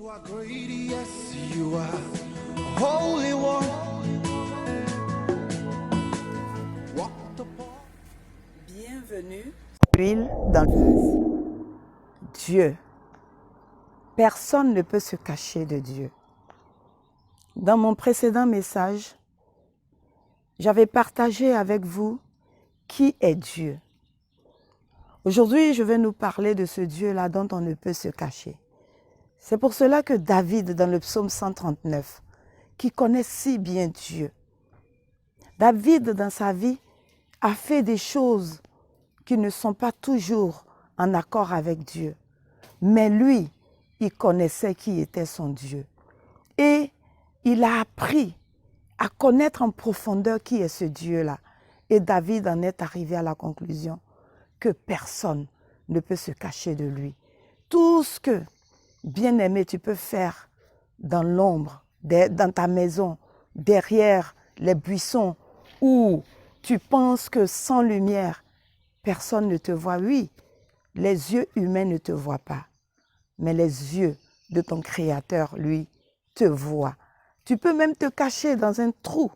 are great, yes, you are Holy One. Bienvenue l'huile dans le vase. Dieu. Personne ne peut se cacher de Dieu. Dans mon précédent message, j'avais partagé avec vous qui est Dieu. Aujourd'hui, je vais nous parler de ce Dieu-là dont on ne peut se cacher. C'est pour cela que David, dans le psaume 139, qui connaît si bien Dieu, David, dans sa vie, a fait des choses qui ne sont pas toujours en accord avec Dieu. Mais lui, il connaissait qui était son Dieu. Et il a appris à connaître en profondeur qui est ce Dieu-là. Et David en est arrivé à la conclusion que personne ne peut se cacher de lui. Tout ce que, bien-aimé, tu peux faire dans l'ombre, dans ta maison, derrière les buissons, où tu penses que sans lumière, personne ne te voit. Oui, les yeux humains ne te voient pas, mais les yeux de ton Créateur, lui, te voient. Tu peux même te cacher dans un trou,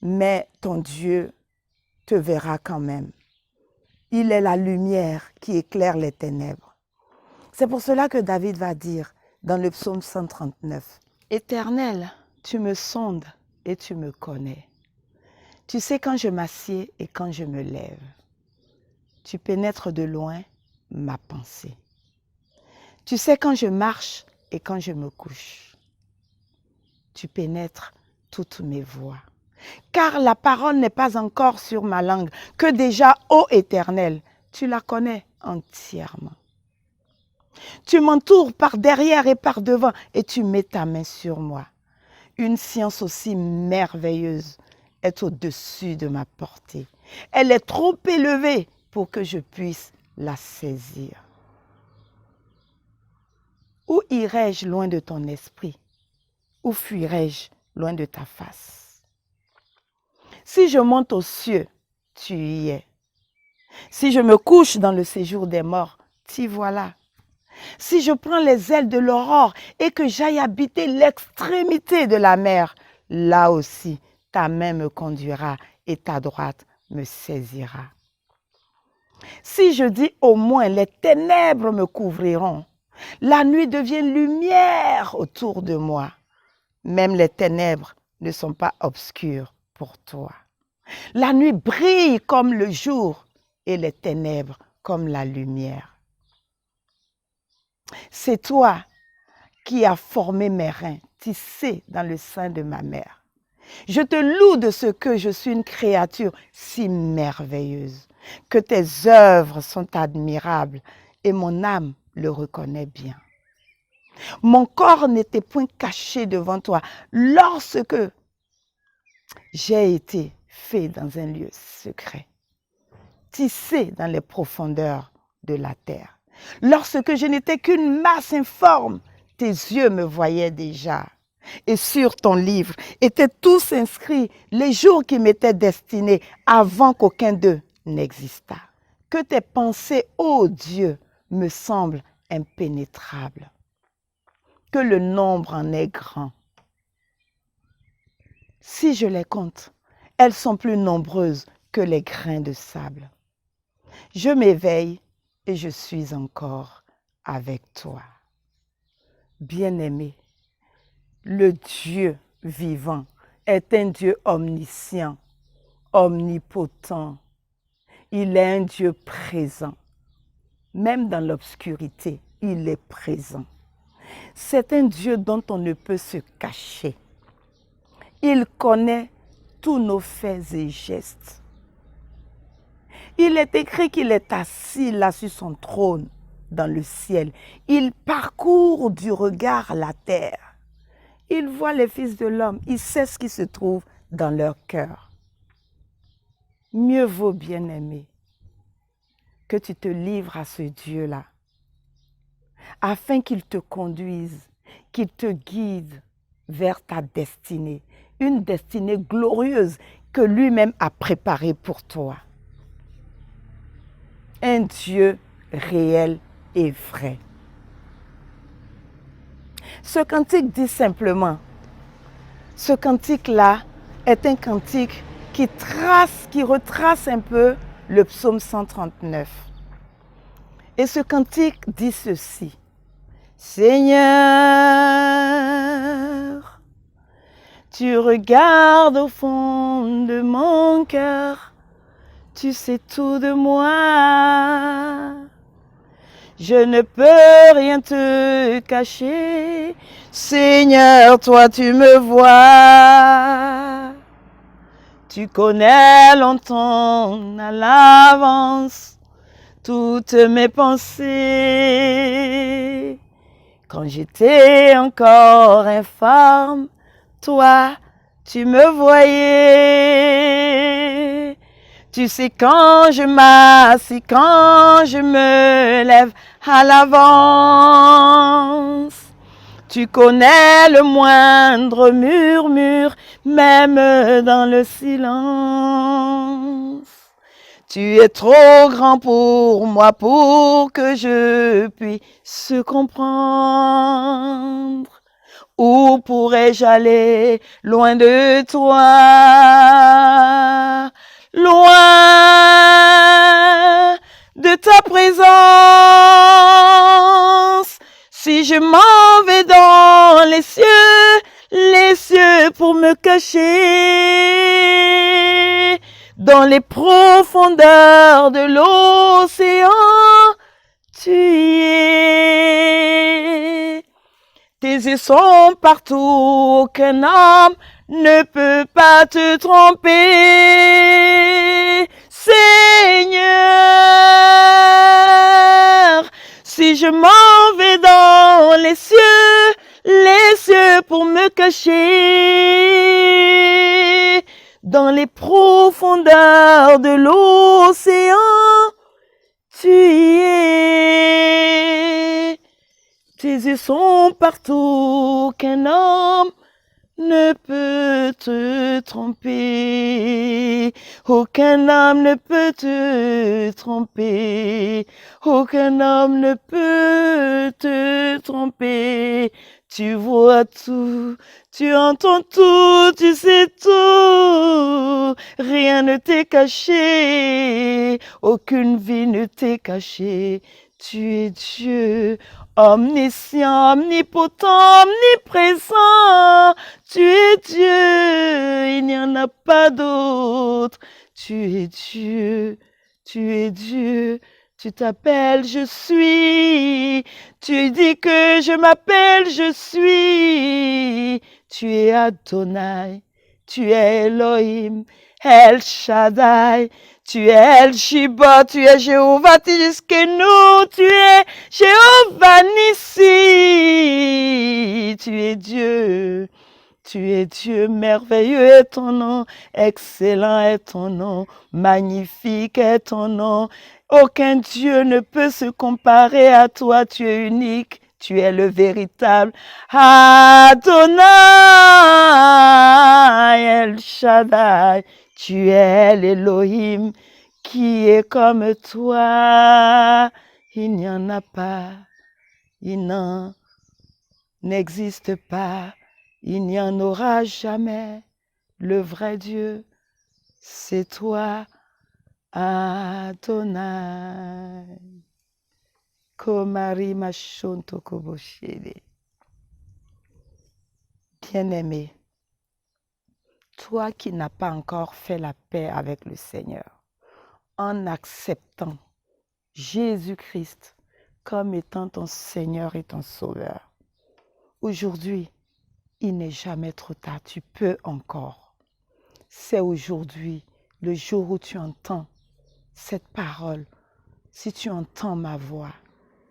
mais ton Dieu te verra quand même. Il est la lumière qui éclaire les ténèbres. C'est pour cela que David va dire dans le psaume 139, « Éternel, tu me sondes et tu me connais. Tu sais quand je m'assieds et quand je me lève. Tu pénètres de loin ma pensée. Tu sais quand je marche et quand je me couche. Tu pénètres toutes mes voies. Car la parole n'est pas encore sur ma langue, que déjà, ô Éternel, tu la connais entièrement. Tu m'entoures par derrière et par devant et tu mets ta main sur moi. Une science aussi merveilleuse est au-dessus de ma portée. Elle est trop élevée pour que je puisse la saisir. Où irai-je loin de ton esprit? Où fuirai-je loin de ta face? Si je monte aux cieux, tu y es. Si je me couche dans le séjour des morts, t'y voilà. Si je prends les ailes de l'aurore et que j'aille habiter l'extrémité de la mer, là aussi, ta main me conduira et ta droite me saisira. Si je dis au moins les ténèbres me couvriront, la nuit devient lumière autour de moi. Même les ténèbres ne sont pas obscures pour toi. La nuit brille comme le jour et les ténèbres comme la lumière. C'est toi qui as formé mes reins, tissés dans le sein de ma mère. Je te loue de ce que je suis une créature si merveilleuse, que tes œuvres sont admirables et mon âme le reconnaît bien. Mon corps n'était point caché devant toi lorsque j'ai été fait dans un lieu secret, tissé dans les profondeurs de la terre. Lorsque je n'étais qu'une masse informe, tes yeux me voyaient déjà. Et sur ton livre étaient tous inscrits les jours qui m'étaient destinés avant qu'aucun d'eux n'existât. Que tes pensées, ô Dieu, me semblent impénétrables. Que le nombre en est grand. Si je les compte, elles sont plus nombreuses que les grains de sable. Je m'éveille et je suis encore avec toi. Bien-aimé, le Dieu vivant est un Dieu omniscient, omnipotent. Il est un Dieu présent. Même dans l'obscurité, il est présent. C'est un Dieu dont on ne peut se cacher. Il connaît tous nos faits et gestes. Il est écrit qu'il est assis là sur son trône dans le ciel. Il parcourt du regard la terre. Il voit les fils de l'homme. Il sait ce qui se trouve dans leur cœur. Mieux vaut, bien-aimé, que tu te livres à ce Dieu-là, afin qu'il te conduise, qu'il te guide vers ta destinée, une destinée glorieuse que lui-même a préparée pour toi. Un Dieu réel et vrai. Ce cantique dit simplement, ce cantique-là est un cantique qui retrace un peu le psaume 139. Et ce cantique dit ceci. Seigneur, tu regardes au fond de mon cœur, tu sais tout de moi. Je ne peux rien te cacher, Seigneur, toi tu me vois. Tu connais longtemps à l'avance toutes mes pensées. Quand j'étais encore infâme, toi, tu me voyais. Tu sais quand je m'assis, quand je me lève à l'avance. Tu connais le moindre murmure, même dans le silence. Tu es trop grand pour moi, pour que je puisse comprendre. Où pourrais-je aller loin de toi? Loin de ta présence. Si je m'en vais dans les cieux pour me cacher, dans les profondeurs de l'océan, tu y es. Tes yeux sont partout, aucun homme ne peut pas te tromper. Seigneur, si je m'en vais dans les cieux pour me cacher, dans les profondeurs de l'océan, tu y es. Tes yeux sont partout, qu'un homme ne peut te tromper. Aucun homme ne peut te tromper. Aucun homme ne peut te tromper. Tu vois tout, tu entends tout, tu sais tout. Rien ne t'est caché, aucune vie ne t'est cachée. Tu es Dieu, omniscient, omnipotent, omniprésent. Tu es Dieu, il n'y en a pas d'autre. Tu es Dieu, tu es Dieu. Tu t'appelles, je suis. Tu dis que je m'appelle, je suis. Tu es Adonai, tu es Elohim, El Shaddai. Tu es El Shiba, tu es Jéhovah Tiskenu, tu es Jéhovah Nissi. Tu es Dieu, merveilleux est ton nom, excellent est ton nom, magnifique est ton nom. Aucun Dieu ne peut se comparer à toi, tu es unique, tu es le véritable Adonai, El Shaddai, tu es l'Elohim qui est comme toi. Il n'y en a pas, il n'en n'existe pas, il n'y en aura jamais. Le vrai Dieu, c'est toi, Adonai. Komari Mashonto Koboshede. Bien-aimé, toi qui n'as pas encore fait la paix avec le Seigneur, en acceptant Jésus-Christ comme étant ton Seigneur et ton Sauveur, aujourd'hui, il n'est jamais trop tard, tu peux encore. C'est aujourd'hui, le jour où tu entends cette parole, si tu entends ma voix,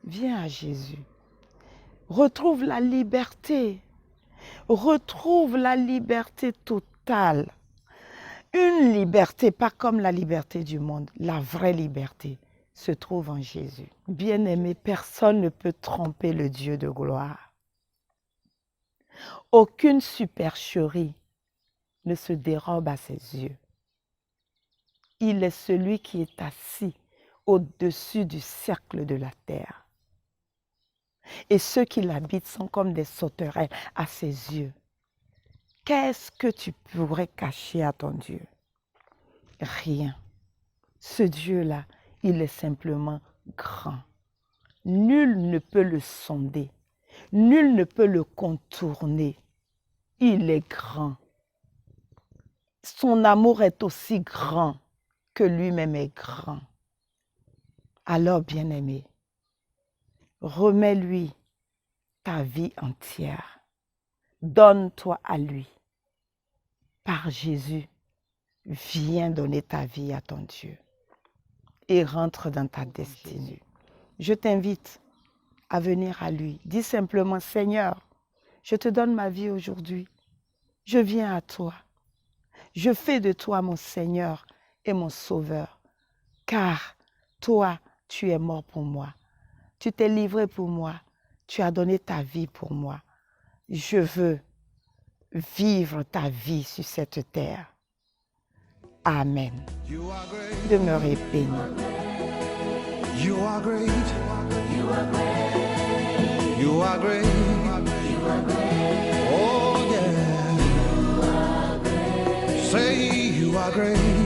viens à Jésus. Retrouve la liberté totale. Une liberté, pas comme la liberté du monde, la vraie liberté se trouve en Jésus. Bien-aimé, personne ne peut tromper le Dieu de gloire. Aucune supercherie ne se dérobe à ses yeux. Il est celui qui est assis au-dessus du cercle de la terre. et ceux qui l'habitent sont comme des sauterelles à ses yeux. Qu'est-ce que tu pourrais cacher à ton Dieu? Rien. Ce Dieu-là, il est simplement grand. Nul ne peut le sonder. Nul ne peut le contourner. Il est grand. Son amour est aussi grand que lui-même est grand. Alors, bien-aimé, remets-lui ta vie entière. Donne-toi à lui. Par Jésus, viens donner ta vie à ton Dieu et rentre dans ta destinée. Je t'invite à venir à lui. Dis simplement, Seigneur, je te donne ma vie aujourd'hui. Je viens à toi. Je fais de toi mon Seigneur et mon Sauveur, car toi, tu es mort pour moi. Tu t'es livré pour moi. Tu as donné ta vie pour moi. Je veux vivre ta vie sur cette terre. Amen. Demeurez bénis. You are great. You are great. You are great. You are great. Oh yeah. You are great. Say you are great.